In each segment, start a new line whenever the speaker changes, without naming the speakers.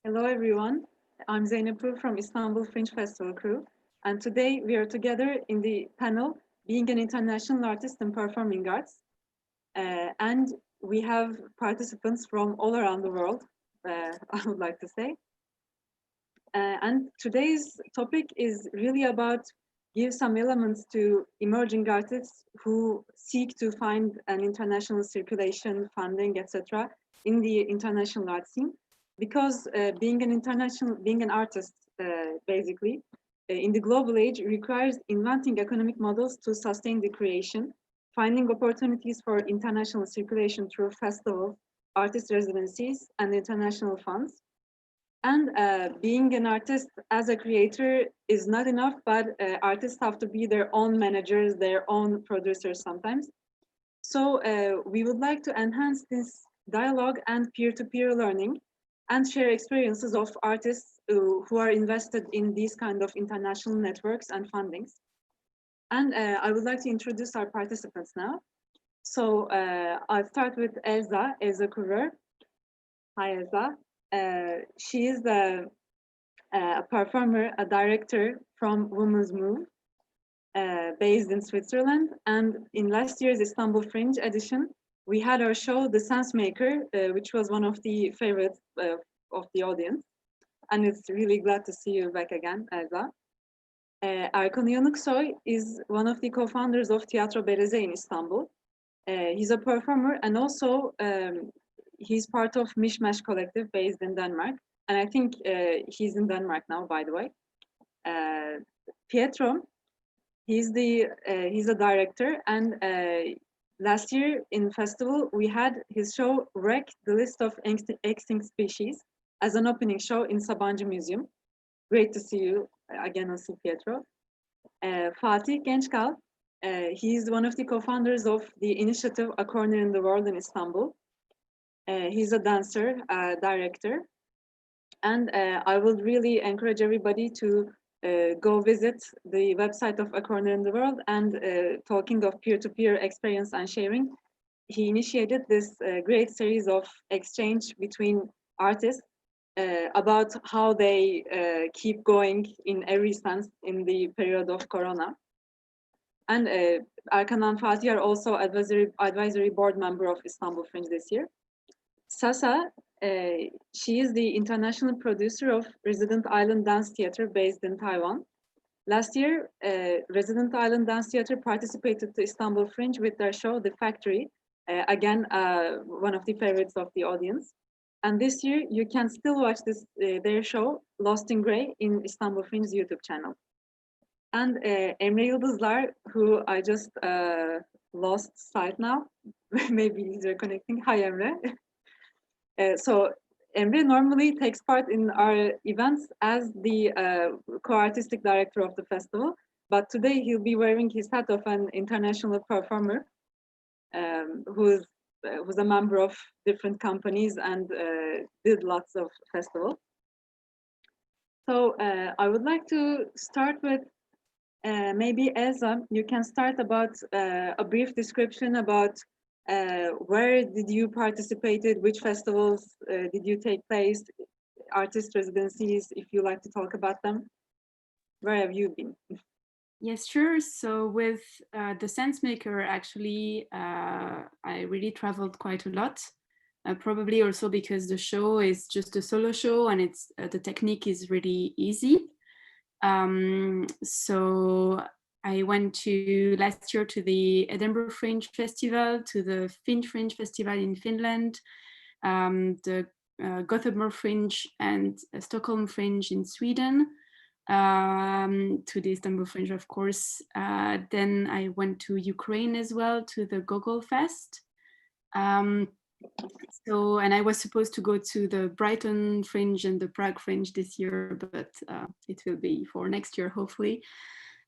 Hello, everyone. I'm Zeynep from Istanbul Fringe Festival crew, and today we are together in the panel Being an International Artist in Performing Arts. And we have participants from all around the world, I would like to say. And today's topic is really about give some elements to emerging artists who seek to find an international circulation, funding, etc., in the international art scene. Because being an artist, basically, in the global age requires inventing economic models to sustain the creation, finding opportunities for international circulation through festivals, artist residencies, and international funds, and being an artist as a creator is not enough, but artists have to be their own managers, their own producers sometimes. So we would like to enhance this dialogue and peer-to-peer learning and share experiences of artists who are invested in these kind of international networks and fundings. And I would like to introduce our participants now. So I'll start with Elza Kurer. Hi, Elza. She is a performer, a director from Women's Move, based in Switzerland. And in last year's Istanbul Fringe edition, we had our show, The Sense Maker, which was one of the favorites of the audience. And it's really glad to see you back again, Elza. Erkan Yanıksoy is one of the co-founders of Tiyatro Bereze in Istanbul. He's a performer and also he's part of Mishmash Collective based in Denmark. And I think he's in Denmark now, by the way. Pietro, he's a director, and last year in festival we had his show Wreck, the List of Extinct Species, as an opening show in Sabancı Museum. Great to see you again, also Pietro. Fatih Gençkal, he's one of the co-founders of the initiative A Corner in the World in Istanbul. He's a dancer, director, and I would really encourage everybody to go visit the website of A Corner in the World. And talking of peer-to-peer experience and sharing, he initiated this great series of exchange between artists about how they keep going in every sense in the period of Corona. And Erkan and Fatih are also advisory board member of Istanbul Fringe this year. Sasa, she is the international producer of Resident Island Dance Theater based in Taiwan. Last year, Resident Island Dance Theater participated to Istanbul Fringe with their show, The Factory, again, one of the favorites of the audience. And this year, you can still watch their show, Lost in Grey, in Istanbul Fringe's YouTube channel. And Emre Yıldızlar, who I just lost sight now, maybe he's reconnecting. Hi, Emre. So Emre normally takes part in our events as the co-artistic director of the festival, but today he'll be wearing his hat of an international performer who's a member of different companies and did lots of festivals. So I would like to start with maybe Elza, you can start about a brief description about where did you participated, which festivals did you take place, artist residencies, if you like to talk about them. Where have you been?
Yes, sure. So with the Sensemaker, actually, I really traveled quite a lot. Probably also because the show is just a solo show and it's the technique is really easy. So I went to last year to the Edinburgh Fringe Festival, to the Fringe Festival in Finland, the Gothenburg Fringe and Stockholm Fringe in Sweden, to the Istanbul Fringe, of course. Then I went to Ukraine as well, to the Gogol Fest. And I was supposed to go to the Brighton Fringe and the Prague Fringe this year, but it will be for next year, hopefully.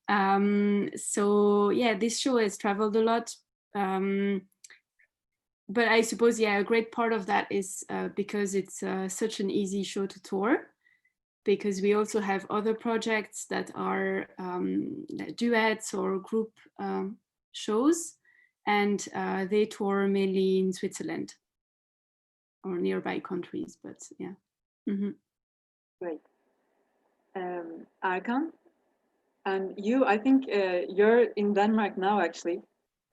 So yeah, this show has traveled a lot. But I suppose, yeah, a great part of that is because it's such an easy show to tour, because we also have other projects that are duets or group shows, and they tour mainly in Switzerland or nearby countries, but yeah. Mm-hmm.
Great. Arkan, and you, I think you're in Denmark now, actually.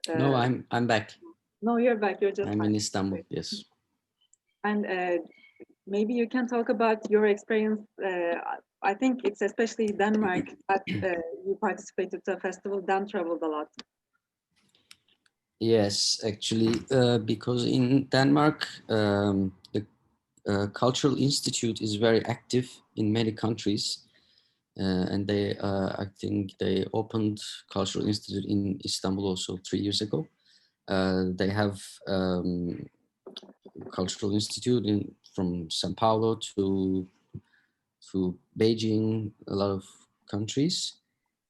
No, I'm back.
No, you're back. You're just
I'm
fine.
in Istanbul.
Great.
Yes.
And maybe you can talk about your experience. I think it's especially Denmark that you participated to a festival, then traveled a lot.
Yes, actually, because in Denmark, the Cultural Institute is very active in many countries, and they, I think, they opened Cultural Institute in Istanbul also 3 years ago. They have Cultural Institute from São Paulo to Beijing, a lot of countries.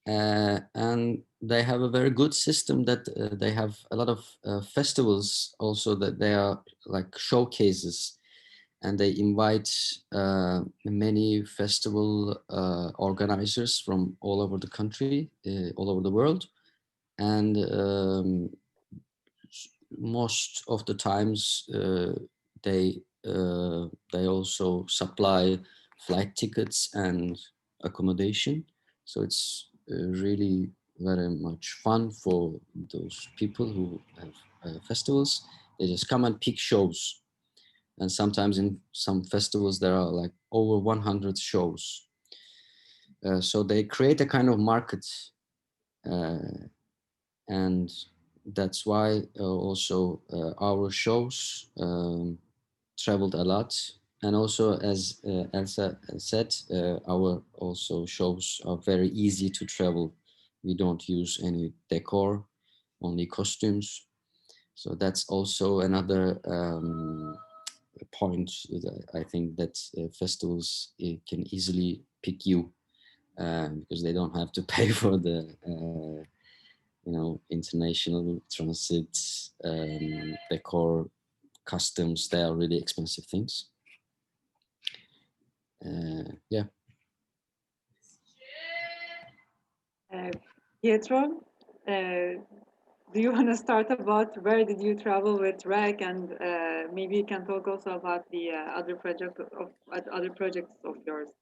And they have a very good system that they have a lot of festivals also, that they are like showcases, and they invite many festival organizers from all over the country, all over the world. And most of the times they also supply flight tickets and accommodation, so it's really very much fun for those people who have festivals. They just come and pick shows, and sometimes in some festivals there are like over 100 shows. So they create a kind of market, and that's why also our shows traveled a lot. And also, as Elsa said, our also shows are very easy to travel. We don't use any decor, only costumes. So that's also another point that I think that festivals can easily pick you, because they don't have to pay for the international transit, decor, customs. They are really expensive things. Yeah.
Pietro, do you want to start about where did you travel with REC, and maybe you can talk also about the other projects of yours.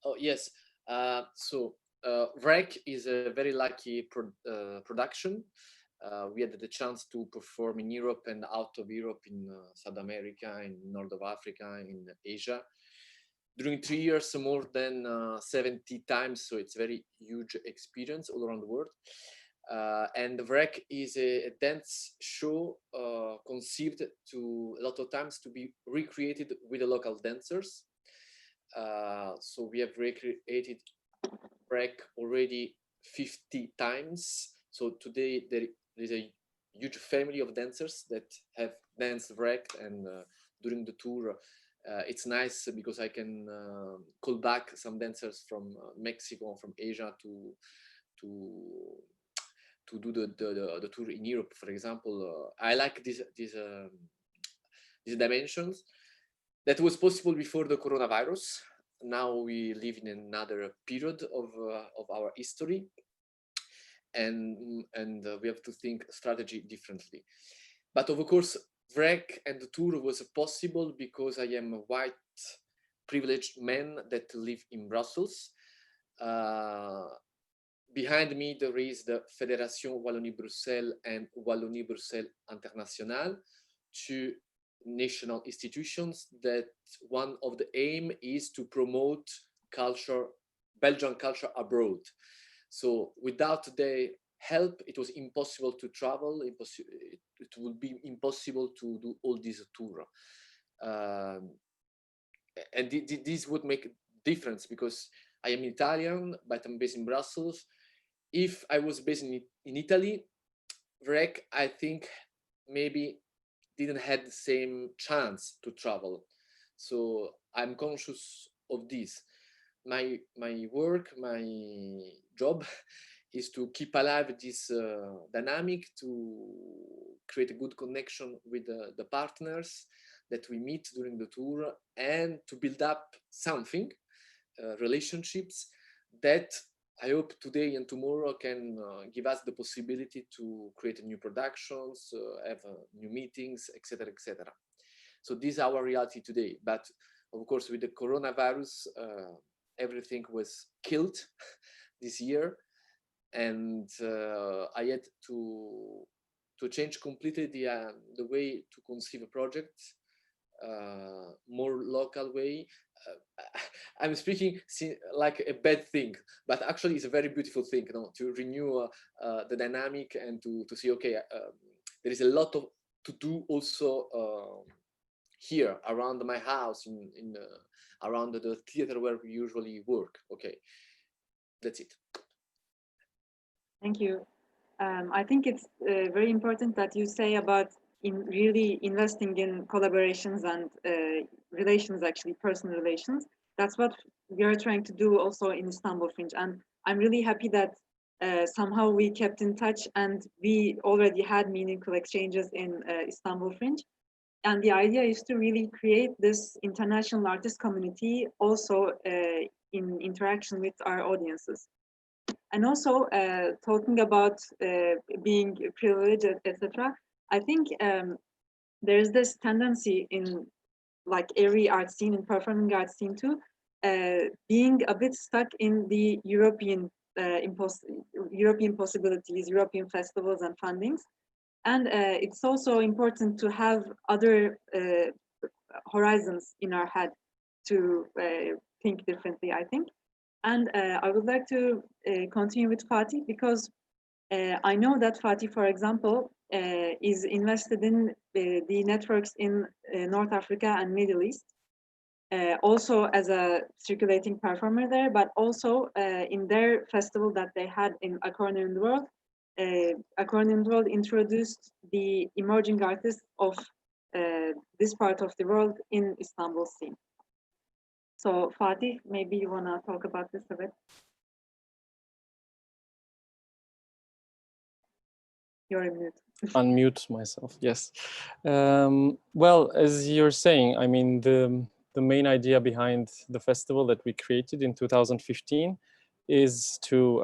Oh yes. So REC is a very lucky production. We had the chance to perform in Europe and out of Europe, in South America, in North of Africa, in Asia. During 3 years, more than 70 times. So it's very huge experience all around the world. And REC is a dance show conceived to a lot of times to be recreated with the local dancers. So we have recreated REC already 50 times. So today there is a huge family of dancers that have danced REC, and during the tour it's nice because I can call back some dancers from Mexico, from Asia to do the tour in Europe, for example. I like these dimensions. That was possible before the coronavirus. Now we live in another period of our history, and we have to think strategy differently. But of course, REC and the tour was possible because I am a white privileged man that live in Brussels. Behind me there is the Fédération Wallonie-Bruxelles and Wallonie-Bruxelles International, two national institutions that one of the aim is to promote culture, Belgian culture abroad. So without their help, it was impossible to travel. It would be impossible to do all this tour. And this would make a difference because I am Italian, but I'm based in Brussels. If I was based in Italy, REC, I think maybe didn't have the same chance to travel. So I'm conscious of this. My work, my job is to keep alive this dynamic, to create a good connection with the partners that we meet during the tour, and to build up something, relationships that I hope today and tomorrow can give us the possibility to create new productions, have new meetings, etc., etc. So this is our reality today. But Of course, with the coronavirus, everything was killed this year, and I had to change completely the way to conceive a project, more local way. I'm speaking like a bad thing, but actually it's a very beautiful thing, you know, to renew the dynamic and to see, okay, there is a lot to do also here around my house, in around the theater where we usually work. Okay, that's it.
Thank you. I think it's very important that you say about really investing in collaborations and relations, actually personal relations. That's what we are trying to do also in Istanbul Fringe. And I'm really happy that somehow we kept in touch and we already had meaningful exchanges in Istanbul Fringe. And the idea is to really create this international artist community also in interaction with our audiences. And also talking about being privileged, etc. I think there's this tendency in like every art scene, in performing arts scene too, being a bit stuck in the European possibilities, European festivals and fundings. And it's also important to have other horizons in our head to think differently, I think. And I would like to continue with Fatih, because I know that Fatih, for example, is invested in the networks in North Africa and Middle East, also as a circulating performer there, but also in their festival that they had in A Corner in the World. A Corner in the World introduced the emerging artists of this part of the world in Istanbul scene. So Fatih, maybe you want to talk about this a bit? You're in mute.
Unmute myself, yes. Well, as you're saying, I mean, the main idea behind the festival that we created in 2015 is to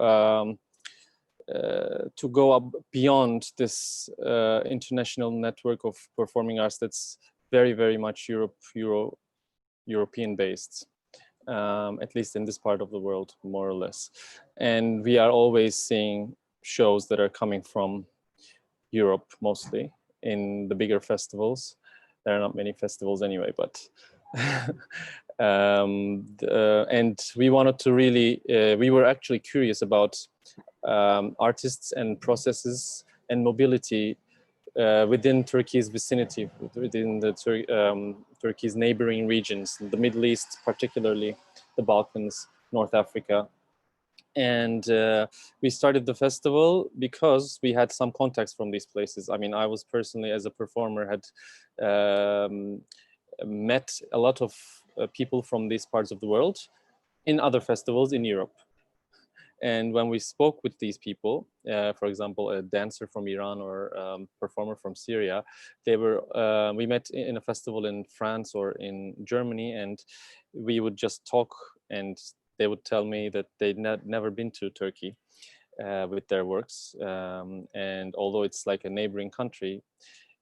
go up beyond this international network of performing arts that's very, very much European based, at least in this part of the world, more or less. And we are always seeing shows that are coming from Europe, mostly in the bigger festivals. There are not many festivals anyway, but and we wanted to really, we were actually curious about artists and processes and mobility within Turkey's vicinity, within the Turkey's neighboring regions, the Middle East, particularly the Balkans, North Africa. And we started the festival because we had some contacts from these places. I mean, I was personally, as a performer, had met a lot of people from these parts of the world in other festivals in Europe. And when we spoke with these people, for example, a dancer from Iran or performer from Syria, they were, we met in a festival in France or in Germany, and we would just talk, and they would tell me that they'd never been to Turkey with their works. And although it's like a neighboring country,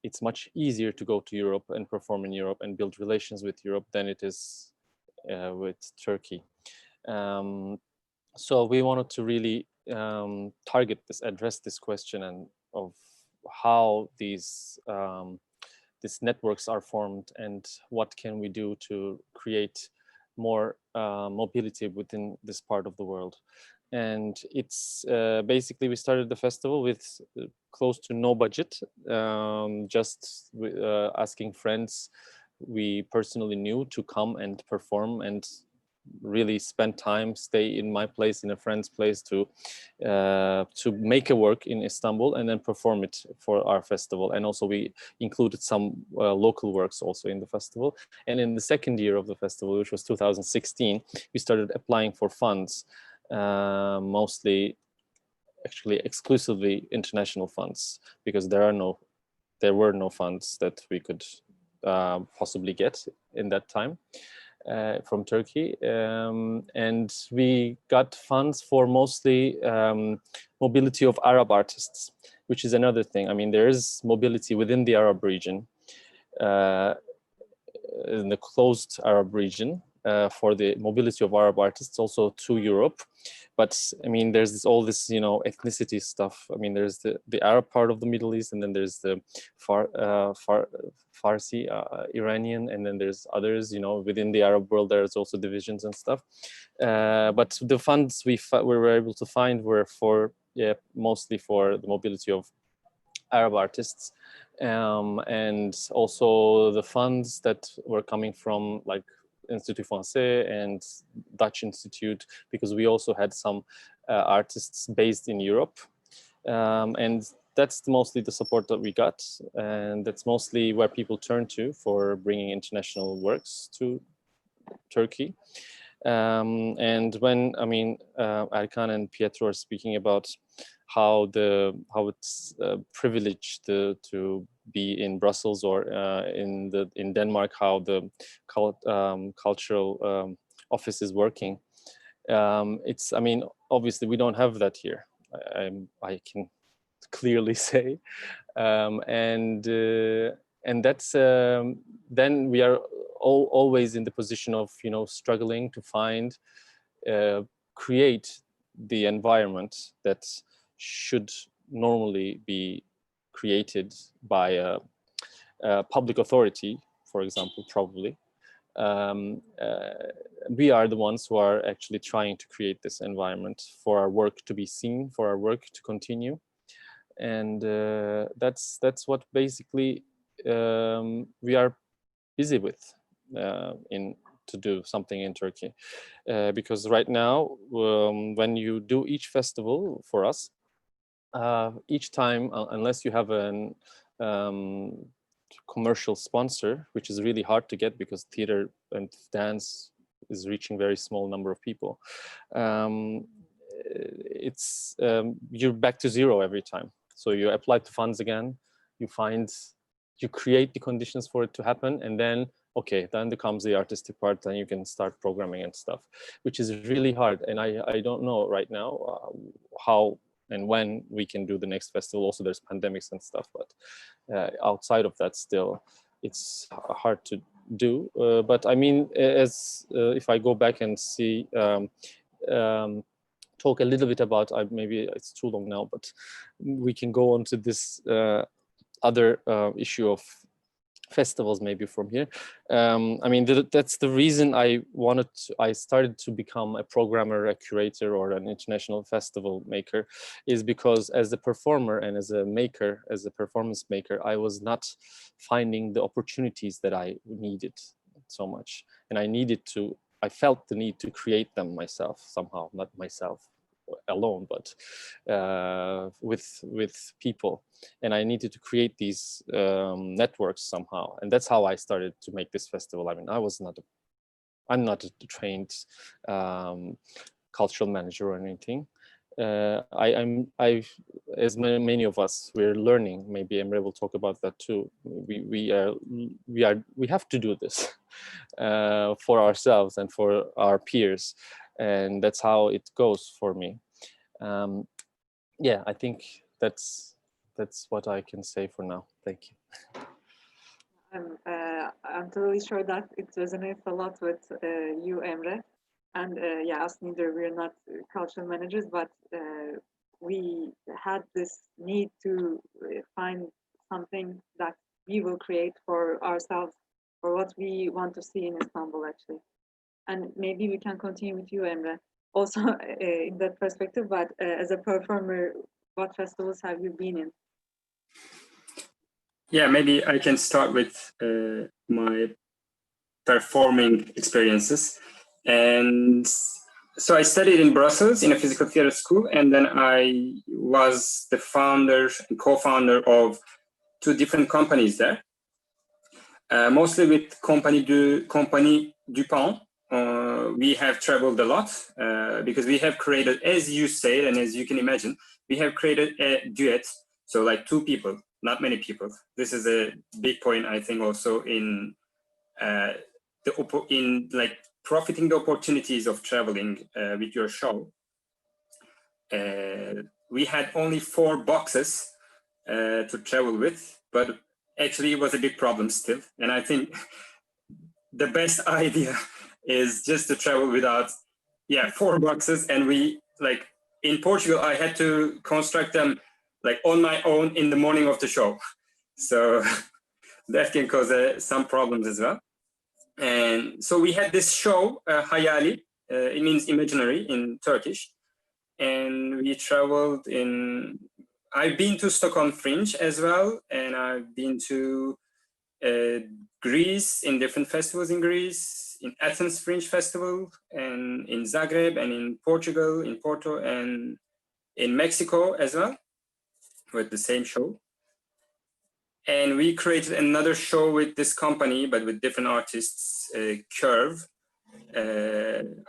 it's much easier to go to Europe and perform in Europe and build relations with Europe than it is with Turkey. So we wanted to really address this question and of how these networks are formed and what can we do to create more mobility within this part of the world. And it's basically, we started the festival with close to no budget, just asking friends we personally knew to come and perform and really spend time, stay in my place, in a friend's place, to make a work in Istanbul and then perform it for our festival. And also we included some local works also in the festival. And in the second year of the festival, which was 2016, we started applying for funds, mostly, actually exclusively international funds, because there were no funds that we could possibly get in that time. From Turkey, and we got funds for mostly mobility of Arab artists, which is another thing. I mean, there is mobility within the Arab region, in the closed Arab region for the mobility of Arab artists also to Europe. But I mean, there's all this, you know, ethnicity stuff. I mean, there's the Arab part of the Middle East, and then there's the Farsi, Iranian, and then there's others, you know, within the Arab world, there's also divisions and stuff. But the funds we were able to find were for, mostly for the mobility of Arab artists. And also the funds that were coming from like Institut Français and Dutch Institute, because we also had some artists based in Europe. And that's mostly the support that we got. And that's mostly where people turn to for bringing international works to Turkey. And when, I mean, Erkan and Pietro are speaking about how it's privileged to be in Brussels or in Denmark, how the cultural office is working. It's, I mean, obviously we don't have that here. I can clearly say, and that's then we are always in the position of, you know, struggling to find, create the environment that should normally be created by a public authority, for example, probably. We are the ones who are actually trying to create this environment for our work to be seen, for our work to continue. And that's what basically we are busy with to do something in Turkey. Because right now, when you do each festival for us, each time, unless you have an commercial sponsor, which is really hard to get because theater and dance is reaching very small number of people, it's you're back to zero every time. So you apply to funds again, you create the conditions for it to happen, and then okay, then comes the artistic part, then you can start programming and stuff, which is really hard. And I don't know right now how and when we can do the next festival. Also there's pandemics and stuff, but outside of that still it's hard to do. But I mean, as if I go back and see, talk a little bit about, maybe it's too long now, but we can go on to this other issue of festivals maybe from here. I mean, that's the reason I started to become a programmer, a curator, or an international festival maker, is because as a performer and as a maker, as a performance maker, I was not finding the opportunities that I needed so much. And I felt the need to create them myself somehow, not myself alone, but with people. And I needed to create these networks somehow. And that's how I started to make this festival. I mean, I'm not a trained cultural manager or anything. As many of us, we're learning. Maybe Emre will talk about that too. We have to do this for ourselves and for our peers. And that's how it goes for me. Yeah, I think that's what I can say for now. Thank you.
I'm totally sure that it resonates a lot with you, Emre. And yeah, us neither, we're not cultural managers, but we had this need to find something that we will create for ourselves, for what we want to see in Istanbul, actually. And maybe we can continue with you, Emre, also in that perspective, but as a performer, what festivals have you been in?
Yeah, maybe I can start with my performing experiences. And so I studied in Brussels in a physical theater school, and then I was the founder and co-founder of 2 different companies there, mostly with Compagnie Dupont. We have traveled a lot because we have created, as you said, and as you can imagine, we have created a duet. So like 2 people, not many people. This is a big point, I think, also in like profiting the opportunities of traveling with your show. We had only 4 boxes to travel with, but actually it was a big problem still. And I think the best idea is just to travel without, 4 boxes. And we, like, in Portugal, I had to construct them like on my own in the morning of the show. So that can cause some problems as well. And so we had this show, Hayali, it means imaginary in Turkish. And we traveled I've been to Stockholm Fringe as well. And I've been to Greece, in different festivals in Greece, in Athens Fringe Festival, and in Zagreb, and in Portugal, in Porto, and in Mexico as well, with the same show. And we created another show with this company, but with different artists, Curve,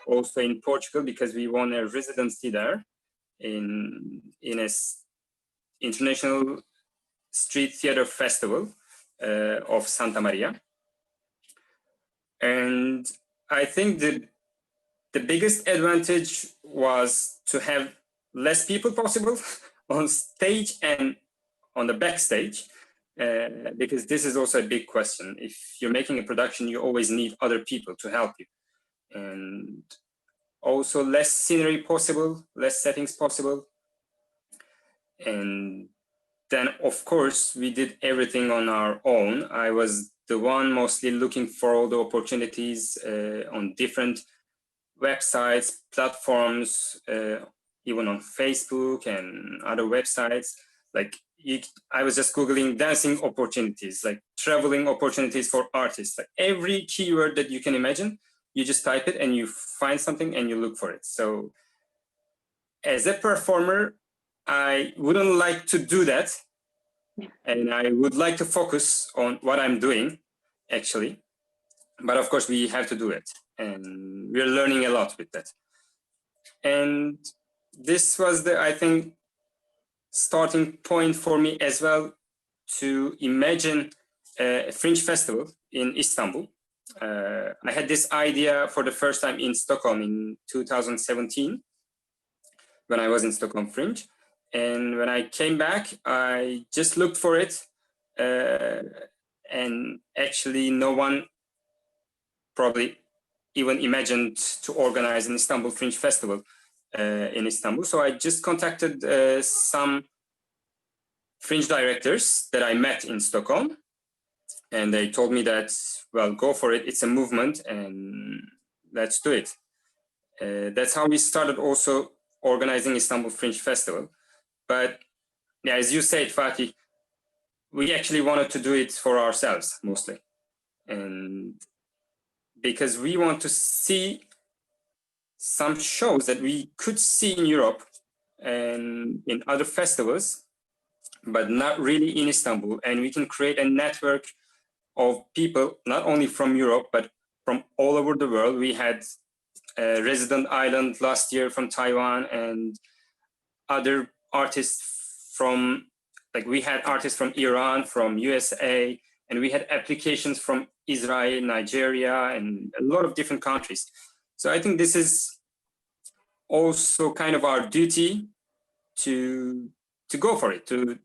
also in Portugal, because we won a residency there in a international street theater festival of Santa Maria. And I think the biggest advantage was to have less people possible on stage and on the backstage, because this is also a big question. If you're making a production, you always need other people to help you. And also less scenery possible, less settings possible. And then, of course, we did everything on our own. I was the one mostly looking for all the opportunities on different websites, platforms, even on Facebook and other websites. Like I was just Googling dancing opportunities, like traveling opportunities for artists. Like every keyword that you can imagine, you just type it and you find something and you look for it. So as a performer, I wouldn't like to do that. And I would like to focus on what I'm doing, actually. But of course, we have to do it. And we're learning a lot with that. And this was I think, starting point for me as well to imagine a Fringe Festival in Istanbul. I had this idea for the first time in Stockholm in 2017, when I was in Stockholm Fringe. And when I came back, I just looked for it. And actually, no one probably even imagined to organize an Istanbul Fringe Festival in Istanbul. So I just contacted some Fringe directors that I met in Stockholm. And they told me that, well, go for it. It's a movement and let's do it. That's how we started also organizing Istanbul Fringe Festival. But yeah, as you said, Fatih, we actually wanted to do it for ourselves mostly. And because we want to see some shows that we could see in Europe and in other festivals, but not really in Istanbul. And we can create a network of people, not only from Europe, but from all over the world. We had a resident island last year from Taiwan, and other artists from, like we had artists from Iran, from USA, and we had applications from Israel, Nigeria, and a lot of different countries. So I think this is also kind of our duty to go for it, to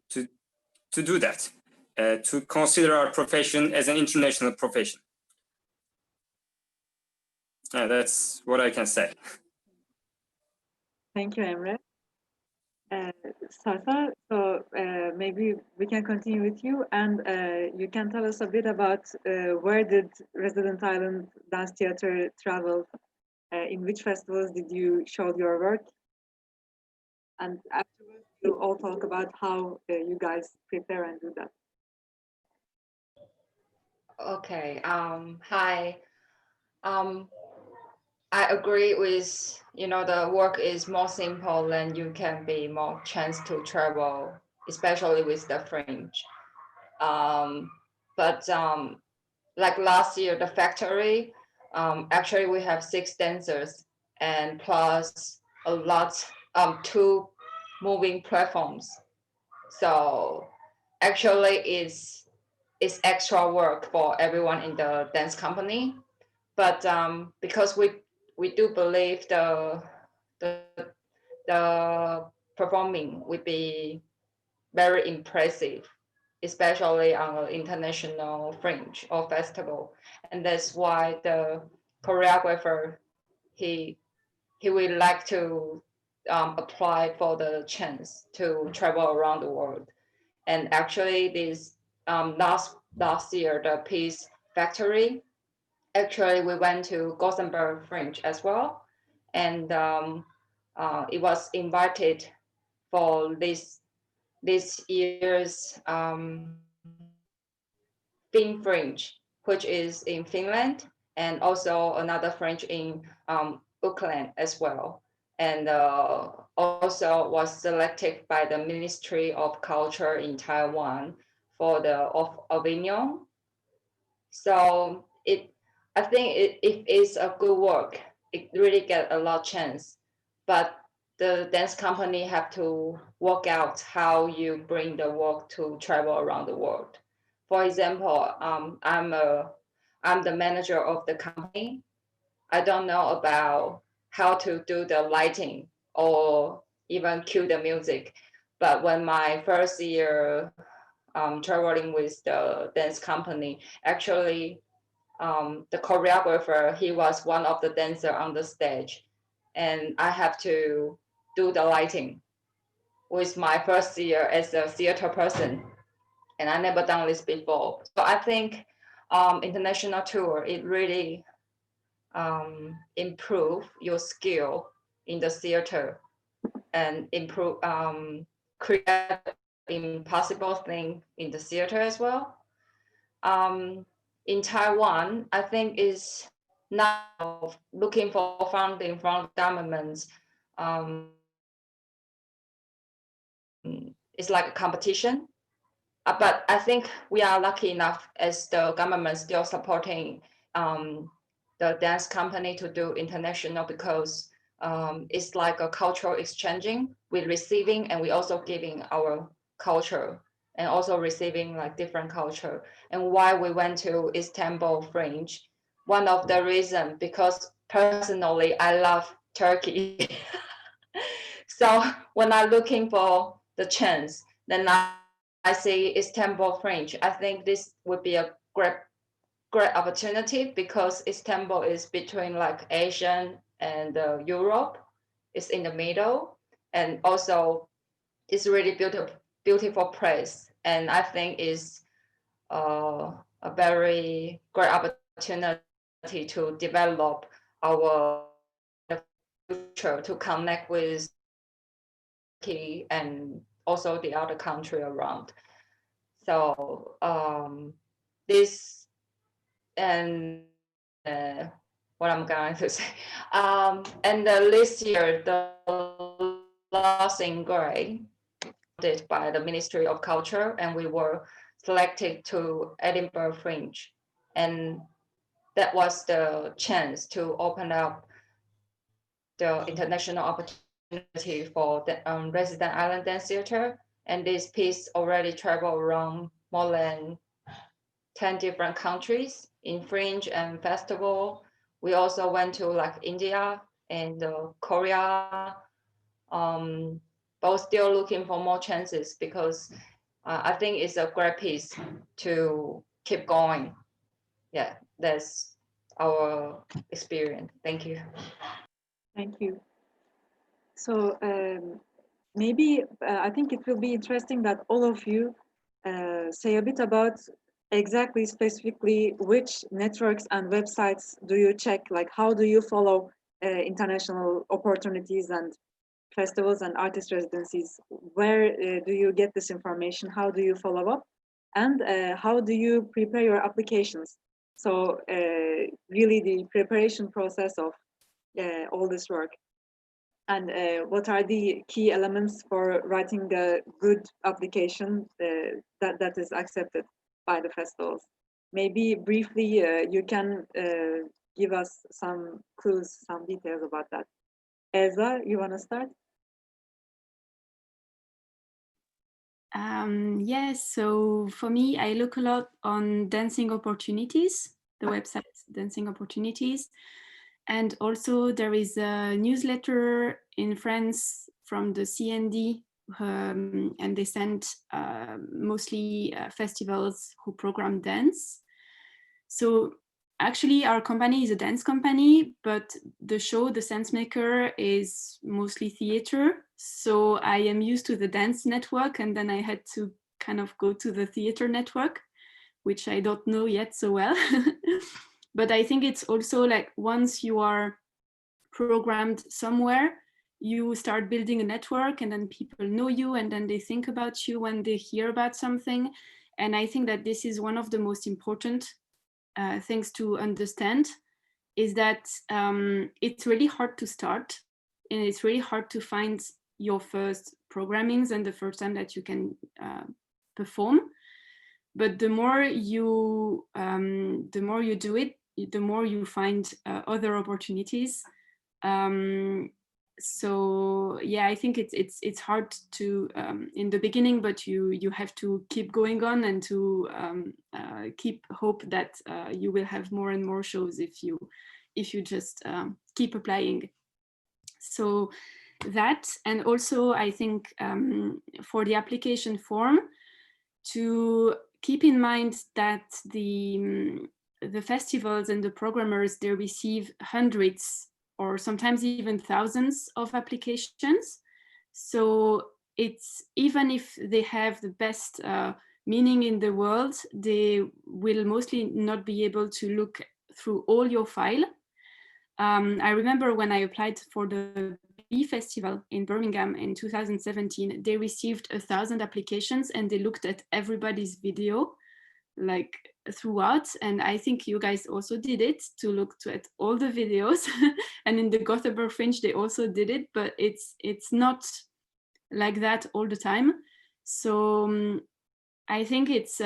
do that, to consider our profession as an international profession. That's what I can say.
Thank you, Emre. Safa, so maybe we can continue with you, and you can tell us a bit about where did Resident Island Dance Theater travel? In which festivals did you show your work? And afterwards, we'll all talk about how you guys prepare and do that.
Okay. Hi. I agree with, the work is more simple and you can be more chance to travel, especially with the Fringe. But like last year, the factory, actually we have 6 dancers and plus a lot, 2 moving platforms. So actually it's extra work for everyone in the dance company. But because we do believe the performing would be very impressive. especially on an international fringe or festival. And that's why the choreographer, he would like to apply for the chance to travel around the world. And actually this last year, the Peace Factory, actually we went to Gothenburg Fringe as well. And it was invited for this year's Fin Fringe, which is in Finland, and also another Fringe in Auckland as well. And also was selected by the Ministry of Culture in Taiwan for the Avignon. So I think if it's a good work, it really get a lot of chance. But the dance company have to work out how you bring the work to travel around the world. For example, I'm the manager of the company. I don't know about how to do the lighting or even cue the music. But when my first year traveling with the dance company, actually the choreographer, he was one of the dancers on the stage, and I have to do the lighting with my first year as a theater person, and I never done this before. So I think international tour, it really improve your skill in the theater and improve create impossible thing in the theater as well. In Taiwan, I think is now looking for funding from governments. It's like a competition. But I think we are lucky enough as the government still supporting the dance company to do international, because it's like a cultural exchanging. We're receiving and we also giving our culture, and also receiving like different culture. And why we went to Istanbul Fringe, one of the reasons, because personally I love Turkey. So when I'm looking for the chance, then I see Istanbul Fringe. I think this would be a great opportunity, because Istanbul is between like Asian and Europe. It's in the middle, and also it's really beautiful place. And I think is a very great opportunity to develop our future, to connect with Turkey and also the other country around. So this and what I'm going to say. And this year, the Lost in Grey did by the Ministry of Culture, and we were selected to Edinburgh Fringe. And that was the chance to open up the international opportunity for the Resident Island Dance Theatre. And this piece already traveled around more than 10 different countries in Fringe and festival. We also went to like India and Korea, but still looking for more chances, because I think it's a great piece to keep going. Yeah, that's our experience. Thank you.
Thank you. So maybe I think it will be interesting that all of you say a bit about exactly, specifically, which networks and websites do you check? Like, how do you follow international opportunities and festivals and artist residencies? Where do you get this information? How do you follow up? And how do you prepare your applications? So really the preparation process of all this work. And what are the key elements for writing a good application that is accepted by the festivals? Maybe briefly, you can give us some clues, some details about that. Elsa, you want to start?
Yes, so for me, I look a lot on Dancing Opportunities, the website Dancing Opportunities. And also there is a newsletter in France from the CND and they sent mostly festivals who program dance. So actually our company is a dance company, but the show, The Sensemaker, is mostly theater. So I am used to the dance network, and then I had to kind of go to the theater network, which I don't know yet so well. But I think it's also like once you are programmed somewhere, you start building a network, and then people know you, and then they think about you when they hear about something. And I think that this is one of the most important things to understand, is that it's really hard to start, and it's really hard to find your first programmings and the first time that you can perform. But the more you do it, the more you find other opportunities. So yeah, I think it's hard to in the beginning, but you have to keep going on, and to keep hope that you will have more and more shows if you just keep applying. So that, and also I think for the application form, to keep in mind that the festivals and the programmers, they receive hundreds or sometimes even thousands of applications. So it's, even if they have the best meaning in the world, they will mostly not be able to look through all your file. I remember when I applied for the B Festival in Birmingham in 2017, they received 1,000 applications, and they looked at everybody's video like throughout. And I think you guys also did it, to look at all the videos. And in the Gothenburg Fringe, they also did it, but it's not like that all the time. So I think it's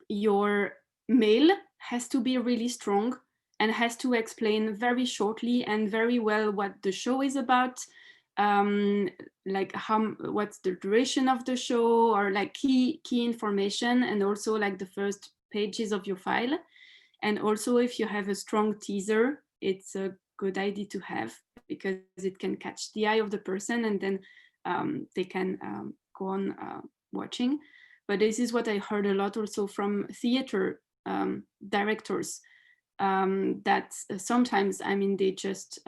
your mail has to be really strong, and has to explain very shortly and very well what the show is about, like what's the duration of the show, or like key information, and also like the first pages of your file. And also, if you have a strong teaser, it's a good idea to have, because it can catch the eye of the person, and then they can go on watching. But this is what I heard a lot also from theater directors, that sometimes, I mean, they just,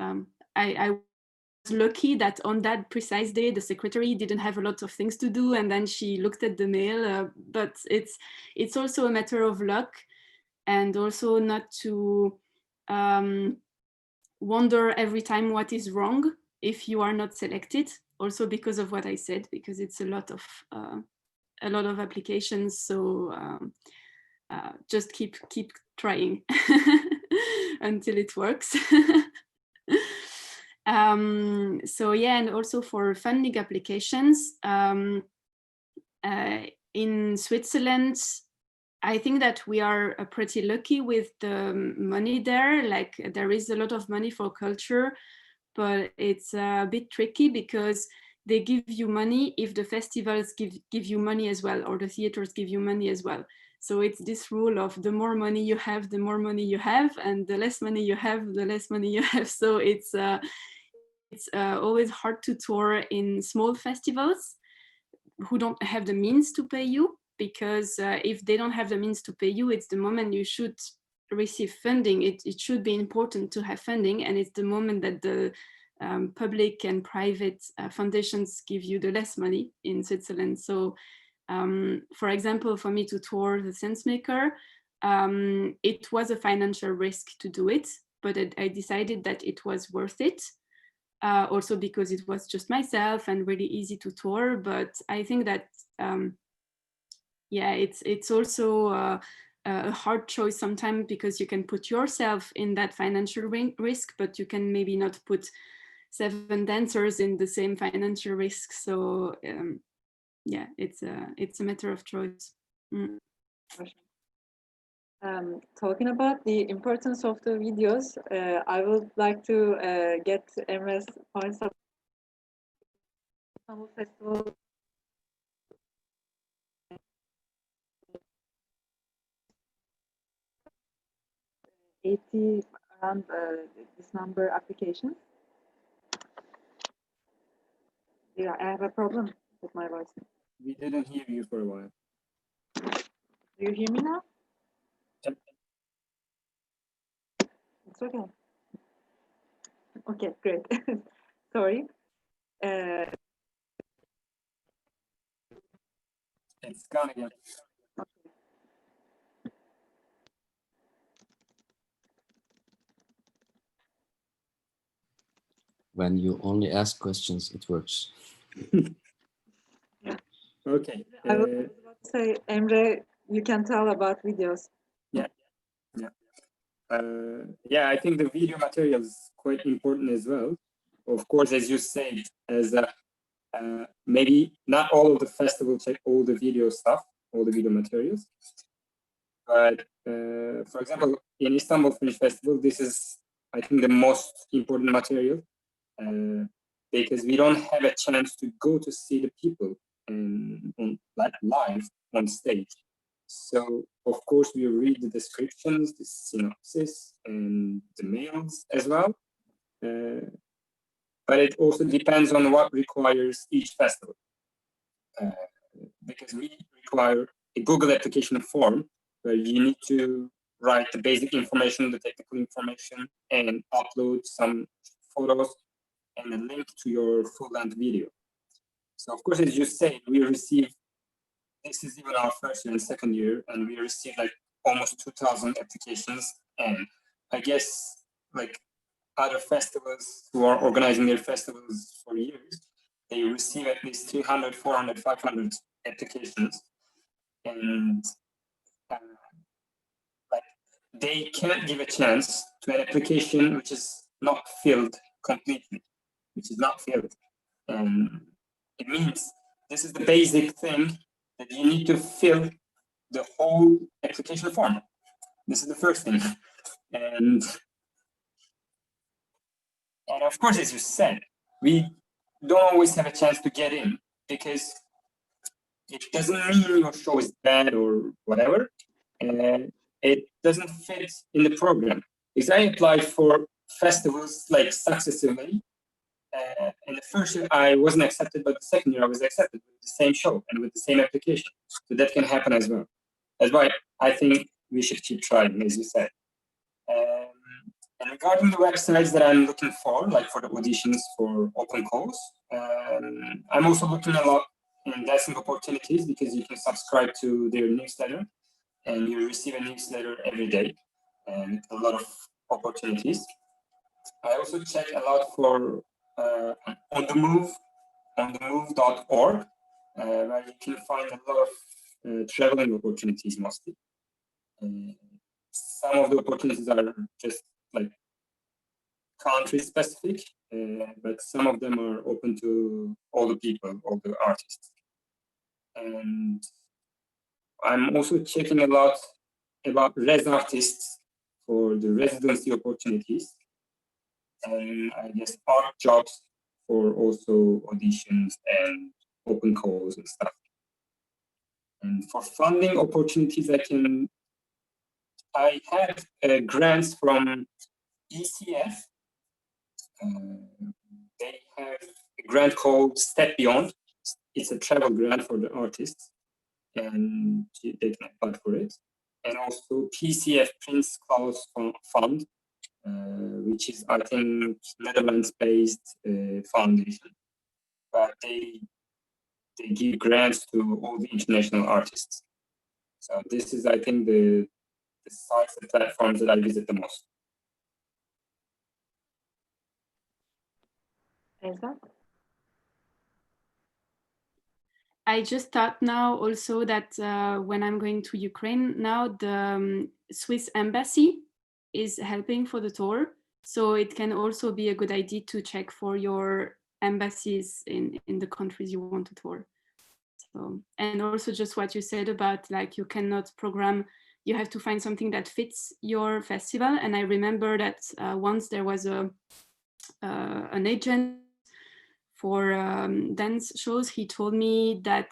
I was lucky that on that precise day, the secretary didn't have a lot of things to do, and then she looked at the mail, but it's also a matter of luck, and also not to wonder every time what is wrong if you are not selected, also because of what I said, because it's a lot of applications. So just keep trying until it works. So yeah, and also for funding applications in Switzerland, I think that we are pretty lucky with the money there. Like, there is a lot of money for culture, but it's a bit tricky, because they give you money if the festivals give you money as well, or the theaters give you money as well. So it's this rule of the more money you have, the more money you have, and the less money you have, the less money you have. So it's always hard to tour in small festivals who don't have the means to pay you, because if they don't have the means to pay you, it's the moment you should receive funding. It should be important to have funding, and it's the moment that the public and private foundations give you the less money in Switzerland. So for example, for me to tour The Sensemaker, it was a financial risk to do it, but I decided that it was worth it. Also because it was just myself and really easy to tour. But I think that yeah, it's also a hard choice sometimes, because you can put yourself in that financial risk, but you can maybe not put 7 dancers in the same financial risk. So yeah, it's a matter of choice.
Talking about the importance of the videos, I would like to get Emre's points of Istanbul Festival. Around this number applications. Yeah, I have a problem with my voice.
We didn't hear you for a while.
Do you hear me now?
Yep.
It's okay. Okay, great. Sorry.
It's gone again.
When you only ask questions, it works.
Okay.
I was about to say, Emre, you can tell about videos.
Yeah. Yeah, I think the video material is quite important as well. Of course, as you said, as maybe not all of the festivals check all the video stuff, all the video materials. But for example, in Istanbul Fringe Festival, this is, I think, the most important material because we don't have a chance to go to see the people like live on stage. So of course we read the descriptions, the synopsis, and the mails as well. But it also depends on what requires each festival. Because we require a Google application form where you need to write the basic information, the technical information, and upload some photos and a link to your full-length video. So of course, as you say, we receive, this is even our first year and second year, and we received like almost 2,000 applications. And I guess like other festivals who are organizing their festivals for years, they receive at least 300, 400, 500 applications. And like they can't give a chance to an application which is not filled completely, which is not filled. And it means this is the basic thing that you need to fill the whole application form. This is the first thing. And of course, as you said, we don't always have a chance to get in because it doesn't mean your show is bad or whatever. It doesn't fit in the program. Because I applied for festivals like successively. And the first year I wasn't accepted, but the second year I was accepted with the same show and with the same application. So that can happen as well. That's why I think we should keep trying, as you said. And regarding the websites that I'm looking for, like for the auditions for open calls, I'm also looking a lot in Dancing Opportunities because you can subscribe to their newsletter and you receive a newsletter every day and a lot of opportunities. I also check a lot for onthemove.org, where you can find a lot of traveling opportunities mostly. Some of the opportunities are just like country specific, but some of them are open to all the people, all the artists. And I'm also checking a lot about res artists for the residency opportunities. And I guess art jobs for also auditions and open calls and stuff. And for funding opportunities, I had grants from ECF. They have a grant called Step Beyond. It's a travel grant for the artists, and they can apply for it. And also PCF Prince Claus Fund, which is, I think, Netherlands-based foundation. But they give grants to all the international artists. So this is, I think, the sites and platforms that I visit the most.
Elsa?
I just thought now also that when I'm going to Ukraine now, the Swiss embassy is helping for the tour. So it can also be a good idea to check for your embassies in the countries you want to tour. So, and also just what you said about like you cannot program, you have to find something that fits your festival. And I remember that once there was an agent for dance shows, he told me that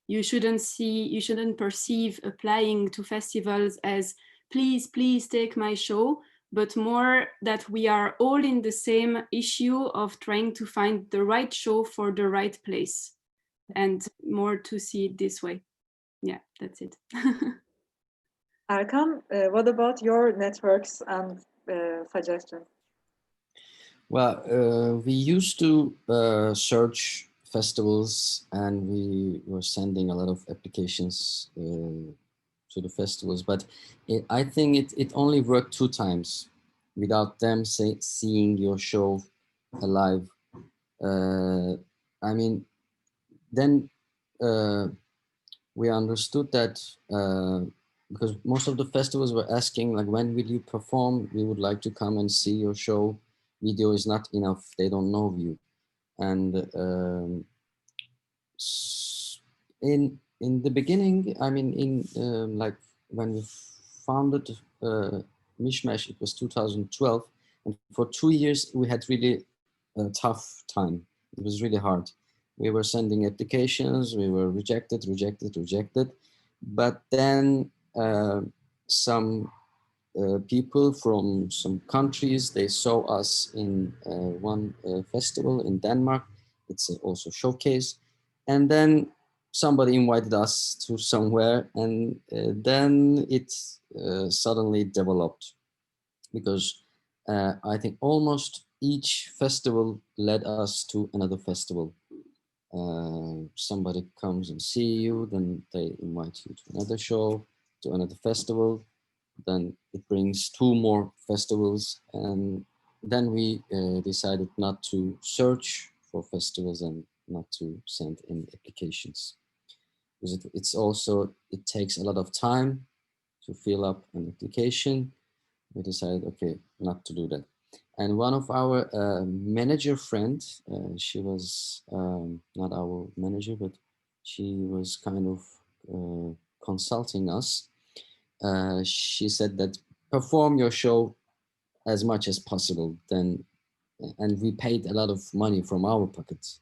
you shouldn't perceive applying to festivals as please take my show, but more that we are all in the same issue of trying to find the right show for the right place, and more to see it this way. Yeah, that's it.
Erkan, what about your networks and suggestions?
Well, we used to search festivals, and we were sending a lot of applications to the festivals, but I think it only worked 2 times without them seeing your show alive. I mean, then we understood that because most of the festivals were asking, like, when will you perform? We would like to come and see your show. Video is not enough. They don't know you. And in the beginning, I mean, in like when we founded Mishmash, it was 2012, and for 2 years we had really a tough time. It was really hard. We were sending applications, we were rejected. But then some people from some countries, they saw us in one festival in Denmark. It's also showcase. And then somebody invited us to somewhere, and then it suddenly developed, because I think almost each festival led us to another festival. Somebody comes and see you, then they invite you to another show, to another festival, then it brings 2 more festivals, and then we decided not to search for festivals and not to send in applications, because it takes a lot of time to fill up an application. We decided, okay, not to do that. And one of our manager friend, she was not our manager, but she was kind of consulting us. She said that perform your show as much as possible, then, and we paid a lot of money from our pockets.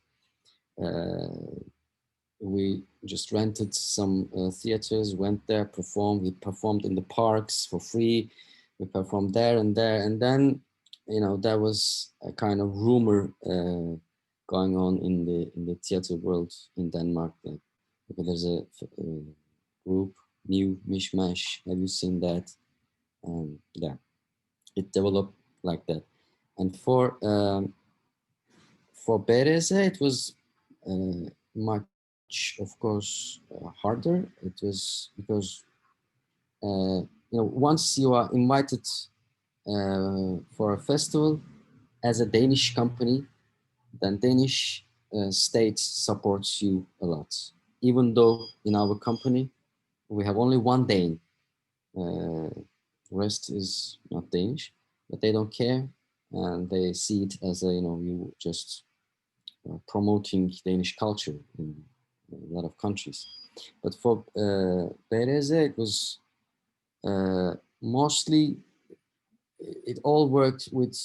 We just rented some theaters, went there, performed. We performed in the parks for free. We performed there and there, and then, there was a kind of rumor going on in the theater world in Denmark. Like, okay, there's a group, new Mishmash. Have you seen that? Yeah, it developed like that. And for Bereze, it was much, of course, harder. It was because once you are invited for a festival as a Danish company, then Danish state supports you a lot. Even though in our company we have only one Dane, rest is not Danish, but they don't care, and they see it as you just promoting Danish culture in a lot of countries. But for Bereze, it was mostly, it all worked with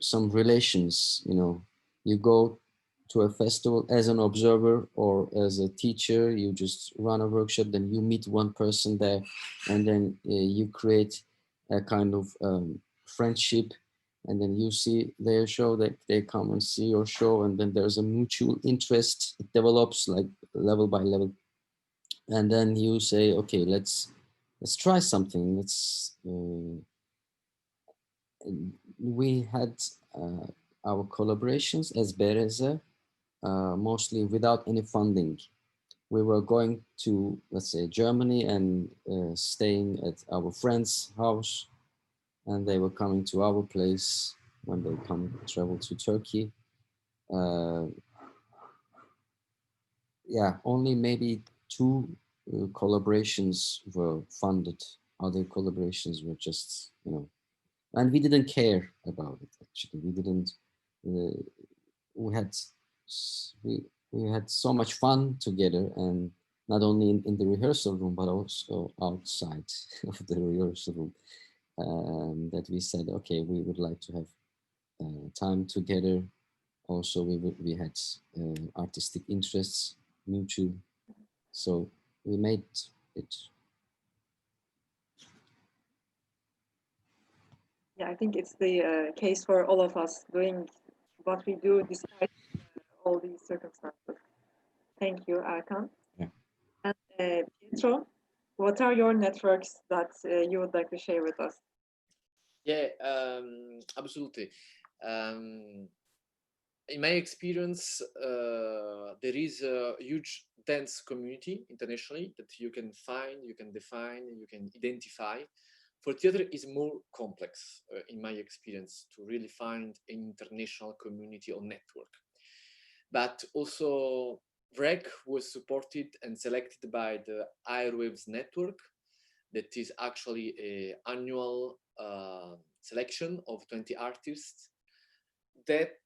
some relations. You go to a festival as an observer or as a teacher, you just run a workshop, then you meet one person there, and then you create a kind of friendship, and then you see their show, they come and see your show, and then there's a mutual interest. It develops like level by level, and then you say, okay, let's try something. We had our collaborations as Bereze, mostly without any funding. We were going to, let's say, Germany, and staying at our friend's house, and they were coming to our place when they travel to Turkey. Yeah, only maybe 2 collaborations were funded. Other collaborations were just, and we didn't care about it. Actually, we didn't. We had we had so much fun together, and not only in the rehearsal room, but also outside of the rehearsal room. That we said, okay, we would like to have time together. Also, we had artistic interests, mutual. So we made it.
Yeah, I think it's the case for all of us doing what we do despite all these circumstances. Thank you, Erkan.
Yeah.
And Pietro, what are your networks that you would like to share with us?
Yeah, absolutely. In my experience, there is a huge dense community internationally that you can find, you can define, you can identify. For theater is more complex, in my experience, to really find an international community or network. But also, VREC was supported and selected by the Airwaves network, that is actually an annual selection of 20 artists that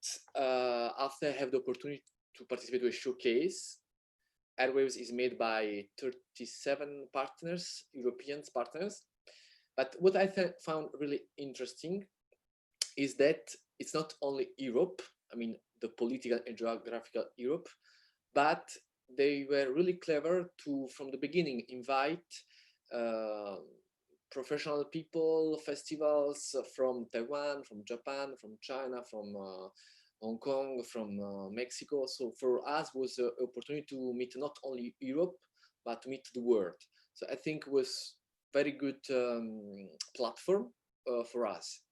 after I have the opportunity to participate to a showcase. Airwaves is made by 37 partners, European partners. But what I found really interesting is that it's not only Europe, I mean, the political and geographical Europe, but they were really clever to, from the beginning, invite professional people, festivals from Taiwan, from Japan, from China, from Hong Kong, from Mexico. So for us was an opportunity to meet not only Europe, but to meet the world. So I think it was very good platform for us.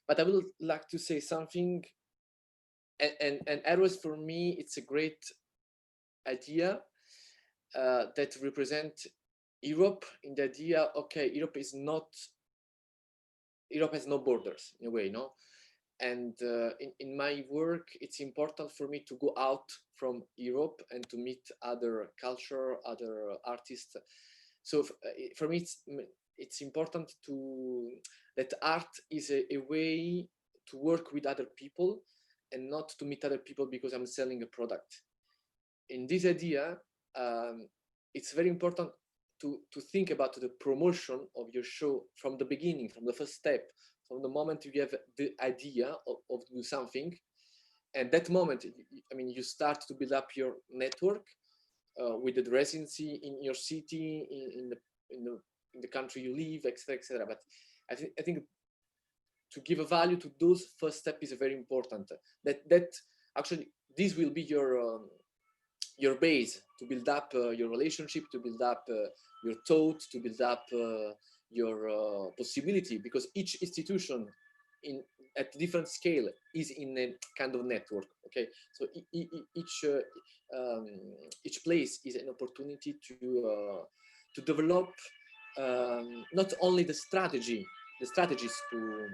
But I would like to say something, and Airways for me, it's a great idea that represent Europe in the idea, okay, Europe has no borders in a way, no? And in my work, it's important for me to go out from Europe and to meet other culture, other artists. So for me, it's important that art is a way to work with other people and not to meet other people because I'm selling a product. In this idea, it's very important to think about the promotion of your show from the beginning, from the first step, from the moment you have the idea of do something. And that moment, I mean, you start to build up your network with the residency in your city, in the country you live, etc., etc. But I think to give a value to those first step is very important. That actually this will be your base to build up your relationship, to build up your thought, to build up your possibility, because each institution at different scale is in a kind of network. Okay, so each place is an opportunity to develop not only the strategies to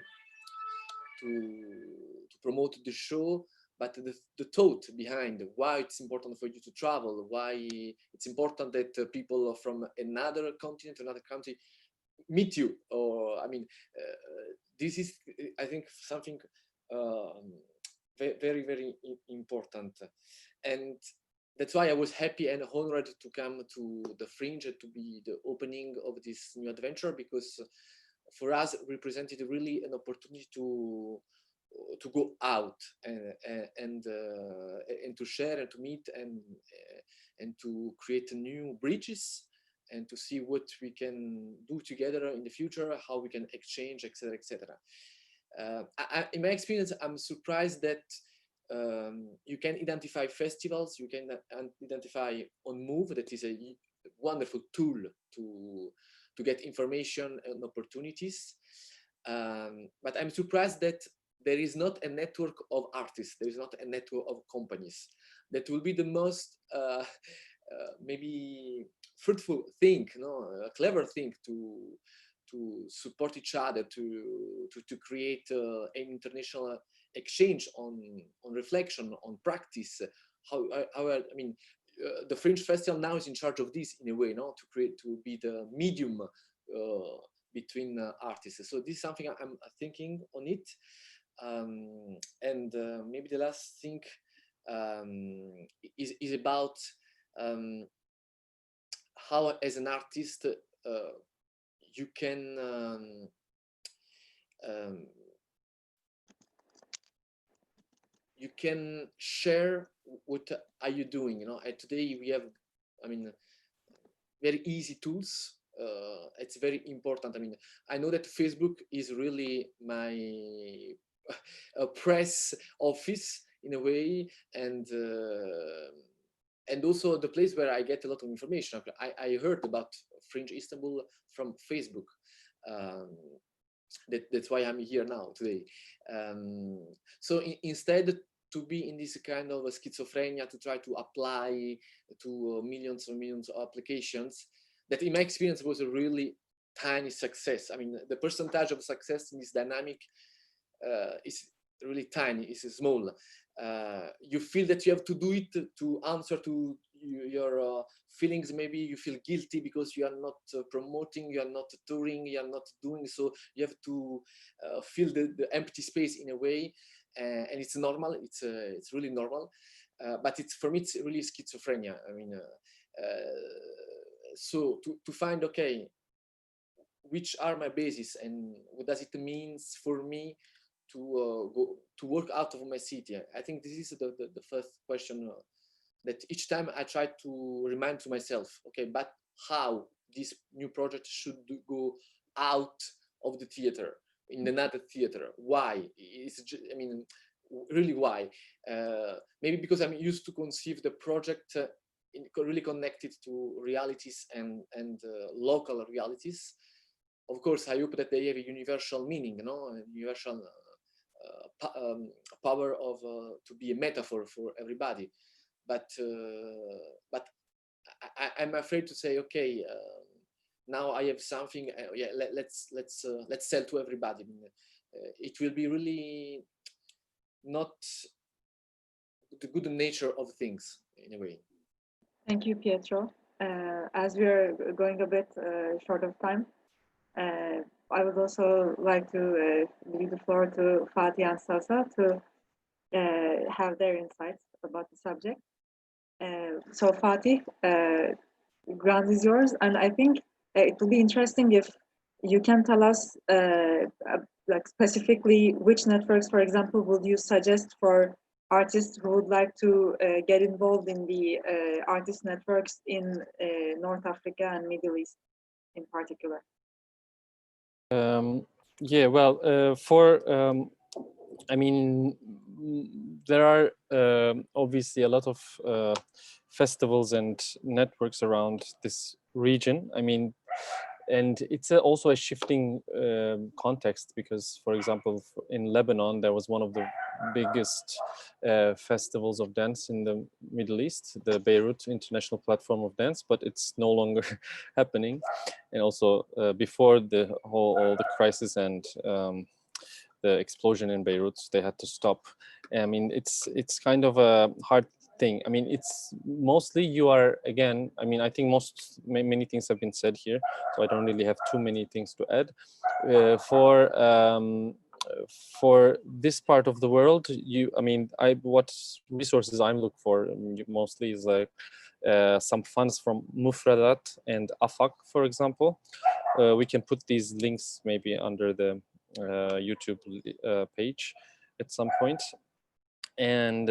promote the show, but the thought behind why it's important for you to travel, why it's important that people from another continent, another country meet you. Or I mean, this is, I think, something very, very important. And that's why I was happy and honored to come to the Fringe, to be the opening of this new adventure, because for us represented really an opportunity to go out and to share and to meet and to create new bridges and to see what we can do together in the future, how we can exchange, etc., etc. In my experience, I'm surprised that you can identify festivals, you can identify on Move, that is a wonderful tool to get information and opportunities. But I'm surprised that there is not a network of artists, there is not a network of companies. That will be the most maybe fruitful thing, a clever thing to support each other, to create an international exchange on reflection, on practice. I mean, the Fringe Festival now is in charge of this in a way, to be the medium between artists. So this is something I'm thinking on it. And maybe the last thing is about how, as an artist, you can share what are you doing. And today we have, I mean, very easy tools it's very important. I mean, I know that Facebook is really my press office in a way, and also the place where I get a lot of information. I heard about Fringe Istanbul from Facebook. That's why I'm here now today. So instead to be in this kind of a schizophrenia, to try to apply to millions and millions of applications, that in my experience was a really tiny success. I mean, the percentage of success in this dynamic is really tiny, is small. You feel that you have to do it to answer to your feelings. Maybe you feel guilty because you are not promoting, you are not touring, you are not doing so. You have to fill the empty space in a way, and it's normal. It's really normal, but it's, for me, it's really schizophrenia. I mean, so to find, okay, which are my bases and what does it means for me to go to work out of my city. I think this is the first question that each time I try to remind to myself, okay, but how this new project should go out of the theater, in another theater? Why? I mean, really why? Maybe because I'm used to conceive the project really connected to realities and local realities. Of course, I hope that they have a universal meaning, you know, a universal power of to be a metaphor for everybody. But I'm afraid to say, okay, now I have something. Yeah, let's sell to everybody. I mean, it will be really not the good nature of things in a way.
Thank you, Pietro. As we are going a bit short of time, I would also like to leave the floor to Fatih and Sasa to have their insights about the subject. So Fatih, ground is yours, and I think it will be interesting if you can tell us like specifically which networks, for example, would you suggest for artists who would like to get involved in the artist networks in North Africa and Middle East in particular?
Yeah, well, I mean, there are obviously a lot of festivals and networks around this region. I mean, and it's also a shifting context because, for example, in Lebanon, there was one of the biggest festivals of dance in the Middle East, the Beirut International Platform of Dance, but it's no longer happening. And also before all the crisis and the explosion in Beirut, they had to stop. I mean, it's kind of a hard thing. I mean, it's mostly you are, again, I mean, I think many things have been said here, so I don't really have too many things to add. For this part of the world, I mean, what resources I'm looking for mostly is like some funds from Mufradat and AFAK, for example. We can put these links maybe under the YouTube page at some point. And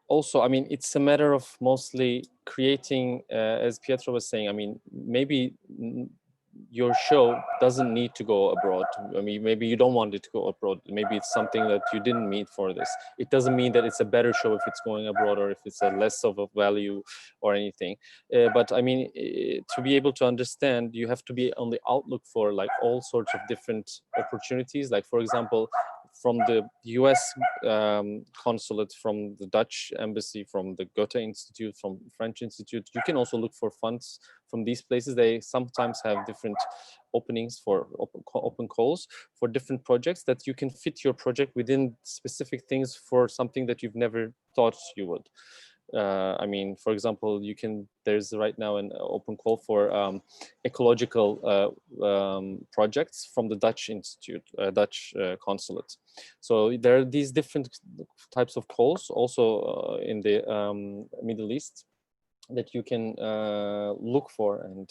also, I mean, it's a matter of mostly creating, as Pietro was saying, I mean, maybe your show doesn't need to go abroad. I mean, maybe you don't want it to go abroad. Maybe it's something that you didn't meet for this. It doesn't mean that it's a better show if it's going abroad or if it's a less of a value or anything. But I mean, to be able to understand, you have to be on the outlook for like all sorts of different opportunities. Like, for example, from the US consulate, from the Dutch embassy, from the Goethe Institute, from French Institute. You can also look for funds from these places. They sometimes have different openings for open calls for different projects that you can fit your project within specific things for something that you've never thought you would. I mean, for example, there's right now an open call for ecological projects from the Dutch Institute, Dutch consulate. So there are these different types of calls also in the Middle East that you can look for and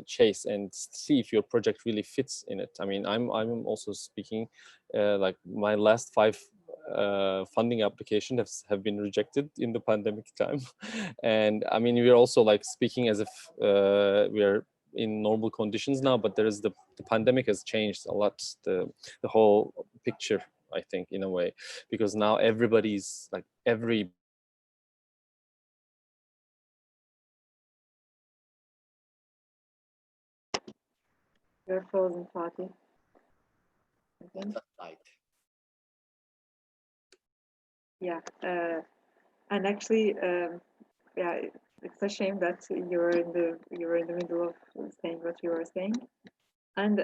chase and see if your project really fits in it. I mean, I'm also speaking like my last 5 funding applications have been rejected in the pandemic time. And I mean, we're also like speaking as if we are in normal conditions now, but there is the pandemic has changed a lot the whole picture, I think, in a way, because now everybody's like every
You're frozen, Fatih. Okay.
Right.
Yeah, and actually, yeah, it's a shame that you were in the middle of saying what you were saying, and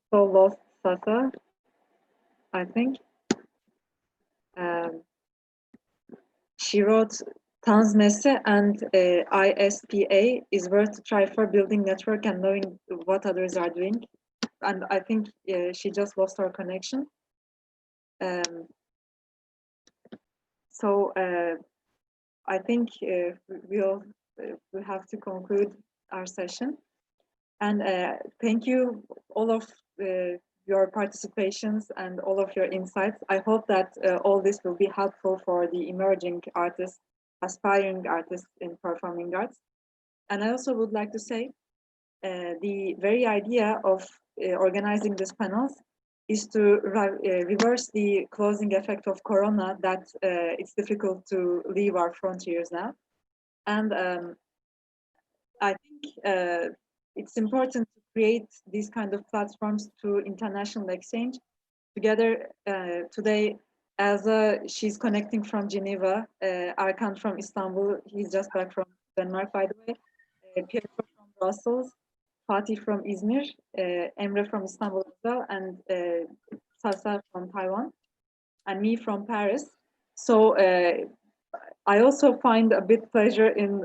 so lost Sasa, I think. She wrote Tanzmese and ISPA is worth to try for building network and knowing what others are doing. And I think she just lost her connection. So I think we'll have to conclude our session. And thank you all of your participations and all of your insights. I hope that all this will be helpful for the emerging artists, aspiring artists in performing arts. And I also would like to say the very idea of organizing these panels is to reverse the closing effect of Corona, that it's difficult to leave our frontiers now. And I think it's important to create these kind of platforms to international exchange. Together today, Elsa, she's connecting from Geneva, Arkan from Istanbul, he's just back from Denmark, by the way, Pietro from Brussels, Fatih from Izmir, Emre from Istanbul as well, and Sasa from Taiwan, and me from Paris. So I also find a bit pleasure in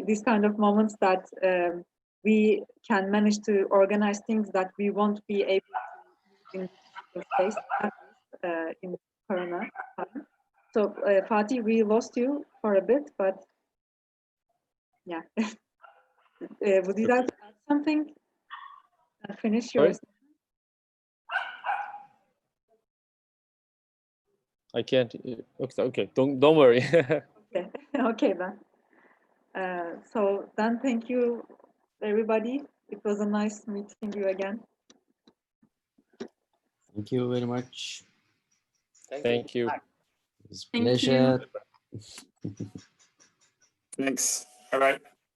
these kind of moments that we can manage to organize things that we won't be able to in the space, at least in Corona time. So Fatih, we lost you for a bit, but yeah. Would you like to add something and finish your?
Sorry? I can't. Okay. Don't worry.
Okay. Okay then. So then, thank you, everybody. It was a nice meeting you again.
Thank you very much.
Thank you.
It's a
Thank
pleasure.
Thanks. Bye bye.